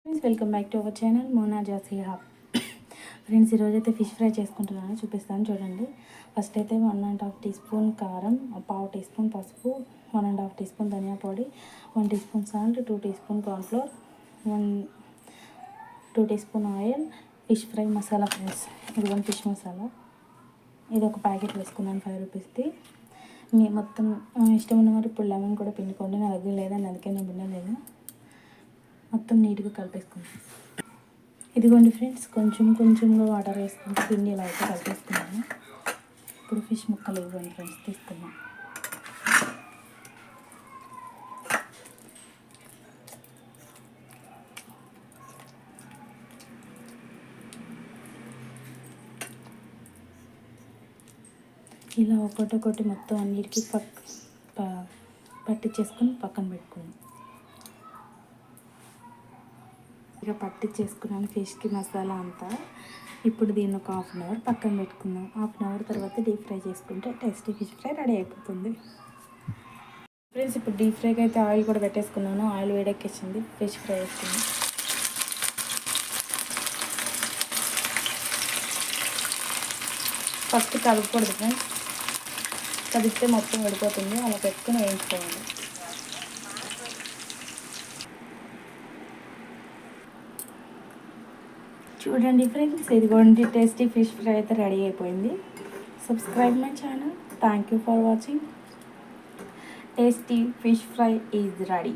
Friends welcome back to our channel Mona Jassi Hub. Friends ఈరోజైతే fish fry చేసుకుంటున్నాను, చూపిస్తాను చూడండి. ఫస్ట్ అయితే 1.5 టీ స్పూన్ కారం, 1/2 టీ స్పూన్ పసుపు, 1.5 టీ స్పూన్ ధనియా పొడి, 1 teaspoon salt, 2 teaspoon cornflour, 2 teaspoon oil, fish fry masala. Friends ఇది ఫిష్ మసాలా, ఇది ఒక ప్యాకెట్ వేసుకున్నాను 5 రూపీస్ది. మీ మొత్తం ఇష్టం ఉన్నవారు ఇప్పుడు లెమన్ కూడా పిండుకోండి, నా దగ్గర లేదని అందుకే నేను పిండలేదు. మొత్తం నీట్గా కలిపేసుకుందాం. ఇదిగోండి ఫ్రెండ్స్, కొంచెంగా వాటర్ వేసుకుంటే పిండి ఇలా అయితే కలిపేసుకున్నాను. ఇప్పుడు ఫిష్ ముక్కలు ఇవ్వండి ఫ్రెండ్స్, తీసుకుందాం. ఇలా ఒకటి మొత్తం అన్నిటికీ పట్టించేసుకొని పక్కన పెట్టుకుందాం. ఇక పట్టించేసుకున్నాను ఫిష్కి మసాలా అంతా. ఇప్పుడు దీన్ని ఒక 1/2 అవర్ పక్కన పెట్టుకుందాం. 1/2 అవర్ తర్వాత డీప్ ఫ్రై చేసుకుంటే టేస్టీ ఫిష్ ఫ్రై రెడీ అయిపోతుంది. ఫ్రెండ్స్ ఇప్పుడు డీప్ ఫ్రైకి అయితే ఆయిల్ కూడా పెట్టేసుకున్నాను. ఆయిల్ వేడెక్కించింది, ఫిష్ ఫ్రై వేసుకున్నాను. ఫస్ట్ కలపకూడదు ఫ్రెండ్స్, కదిపితే మొత్తం విడిపోతుంది. అలా పెట్టుకుని వేయించుకోవాలి. చూడండి ఫ్రెండ్స్, ఇదిగోండి టేస్టీ ఫిష్ ఫ్రై అయితే రెడీ అయిపోయింది. Subscribe my channel. Thank you for watching. Tasty fish fry is ready.